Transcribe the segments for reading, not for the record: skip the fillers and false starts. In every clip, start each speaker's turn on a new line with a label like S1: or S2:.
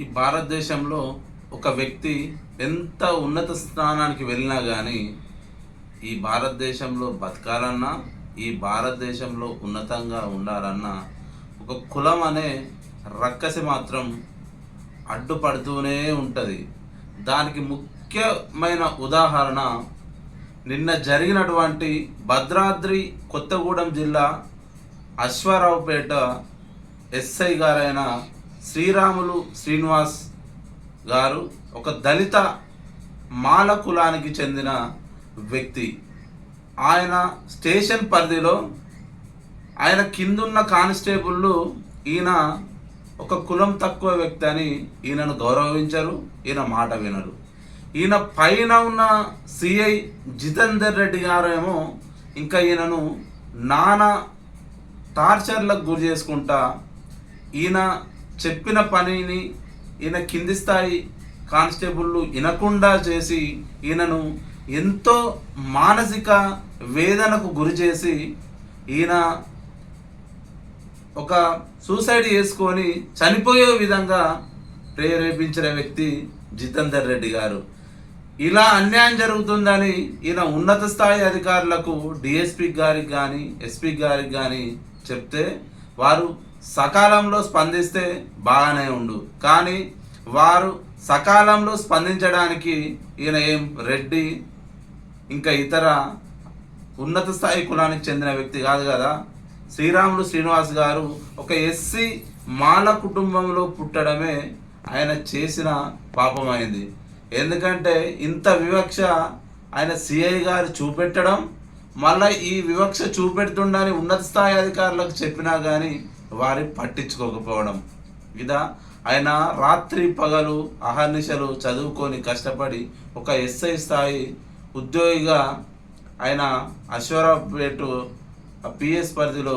S1: ఈ భారతదేశంలో ఒక వ్యక్తి ఎంత ఉన్నత స్థానానికి వెళ్ళినా కానీ ఈ భారతదేశంలో బతకాలన్నా, ఈ భారతదేశంలో ఉన్నతంగా ఉండాలన్నా ఒక కులం అనే రక్కసి మాత్రం అడ్డుపడుతూనే ఉంటుంది. దానికి ముఖ్యమైన ఉదాహరణ నిన్న జరిగినటువంటి భద్రాద్రి కొత్తగూడెం జిల్లా అశ్వారావుపేట ఎస్ఐ గారైన శ్రీరాములు శ్రీనివాస్ గారు ఒక దళిత మాల కులానికి చెందిన వ్యక్తి. ఆయన స్టేషన్ పరిధిలో ఆయన కిందున్న కానిస్టేబుళ్ళు ఈయన ఒక కులం తక్కువ వ్యక్తి అని ఈయనను గౌరవించరు, ఈయన మాట వినరు. ఈయన పైన ఉన్న సిఐ జితేందర్ రెడ్డి గారేమో ఇంకా ఈయనను నానా టార్చర్లకు గురి చేసుకుంటా ఈయన చెప్పిన పనిని ఈయన కింది స్థాయి కానిస్టేబుళ్ళు వినకుండా చేసి ఈయనను ఎంతో మానసిక వేదనకు గురి చేసి ఈయన ఒక సూసైడ్ చేసుకొని చనిపోయే విధంగా ప్రేరేపించిన వ్యక్తి జితేందర్ రెడ్డి గారు. ఇలా అన్యాయం జరుగుతుందని ఈయన ఉన్నత స్థాయి అధికారులకు డిఎస్పీ గారికి కానీ ఎస్పీ గారికి కానీ చెప్తే వారు సకాలంలో స్పందిస్తే బాగానే ఉండు, కానీ వారు సకాలంలో స్పందించడానికి ఈయన ఏం రెడ్డి ఇంకా ఇతర ఉన్నత స్థాయి కులానికి చెందిన వ్యక్తి కాదు కదా. శ్రీరాములు శ్రీనివాస్ గారు ఒక ఎస్సీ మాల కుటుంబంలో పుట్టడమే ఆయన చేసిన పాపమైంది. ఎందుకంటే ఇంత వివక్ష ఆయన సిఐ గారు చూపెట్టడం, మళ్ళీ ఈ వివక్ష చూపెడుతుండని ఉన్నత స్థాయి అధికారులకు చెప్పినా కానీ వారి పట్టించుకోకపోవడం. ఇదా ఆయన రాత్రి పగలు అహర్నిశలు చదువుకొని కష్టపడి ఒక ఎస్ఐ స్థాయి ఉద్యోగిగా ఆయన అశ్వరావుపేట పిఎస్ పరిధిలో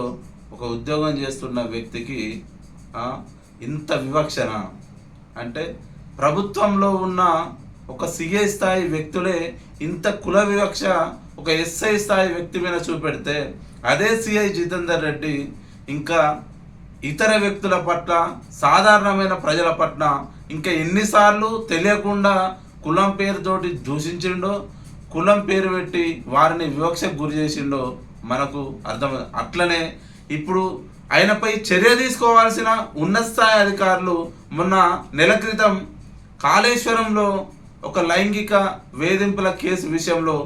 S1: ఒక ఉద్యోగం చేస్తున్న వ్యక్తికి ఇంత వివక్షణ అంటే ప్రభుత్వంలో ఉన్న ఒక సిఐ స్థాయి వ్యక్తులే ఇంత కుల వివక్ష ఒక ఎస్ఐ స్థాయి వ్యక్తి మీద చూపెడితే అదే సిఐ జితేందర్ రెడ్డి ఇంకా ఇతర వ్యక్తుల పట్ల సాధారణమైన ప్రజల పట్ల ఇంకా ఎన్నిసార్లు తెలియకుండా కులం పేరుతోటి దూషించిండో, కులం పేరు పెట్టి వారిని వివక్షకు గురి చేసిండో మనకు అర్థం. అట్లనే ఇప్పుడు ఆయనపై చర్య తీసుకోవాల్సిన ఉన్నత స్థాయి అధికారులు మొన్న నెల క్రితం కాళేశ్వరంలో ఒక లైంగిక వేధింపుల కేసు విషయంలో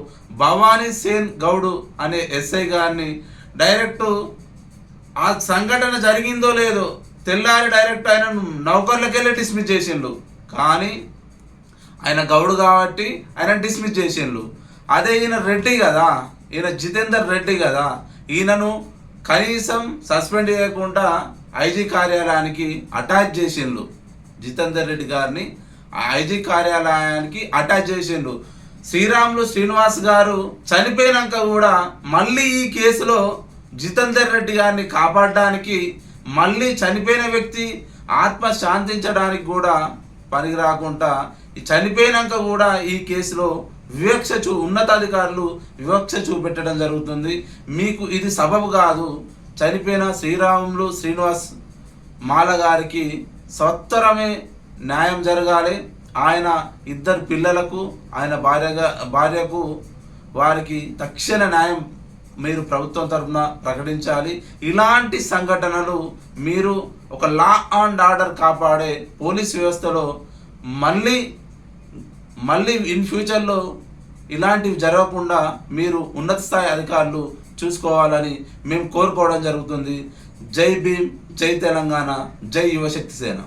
S1: భవానీ సేన్ గౌడ్ అనే ఎస్ఐ గారిని డైరెక్ట్ ఆ సంఘటన జరిగిందో లేదో తెల్లారి డైరెక్ట్ ఆయన నౌకర్లకెళ్ళి డిస్మిస్ చేసిండు. కానీ ఆయన గౌడు కాబట్టి ఆయన డిస్మిస్ చేసిండు. అదే ఈయన రెడ్డి కదా, ఈయన జితేందర్ రెడ్డి కదా, ఈయనను కనీసం సస్పెండ్ చేయకుండా ఐజీ కార్యాలయానికి అటాచ్ చేసిండు. జితేందర్ రెడ్డి గారిని ఐజీ కార్యాలయానికి అటాచ్ చేసిండు. శ్రీరాములు శ్రీనివాస్ గారు చనిపోయినాక కూడా మళ్ళీ ఈ కేసులో జితేందర్ రెడ్డి గారిని కాపాడడానికి, మళ్ళీ చనిపోయిన వ్యక్తి ఆత్మ శాంతించడానికి కూడా పనికి రాకుండా చనిపోయినాక కూడా ఈ కేసులో ఉన్నతాధికారులు వివక్ష చూపెట్టడం జరుగుతుంది. మీకు ఇది సబబు కాదు. చనిపోయిన శ్రీరాములు శ్రీనివాస్ మాల గారికి సత్వరమే న్యాయం జరగాలి. ఆయన ఇద్దరు పిల్లలకు, ఆయన భార్యకు వారికి తక్షణ న్యాయం మీరు ప్రభుత్వం తరఫున ప్రకటించాలి. ఇలాంటి సంఘటనలు మీరు ఒక లా అండ్ ఆర్డర్ కాపాడే పోలీస్ వ్యవస్థలో మళ్ళీ ఇన్ ఫ్యూచర్లో ఇలాంటివి జరగకుండా మీరు ఉన్నత స్థాయి అధికారులు చూసుకోవాలని మేము కోరుకోవడం జరుగుతుంది. జై భీమ్, జై తెలంగాణ, జై యువశక్తి సేన.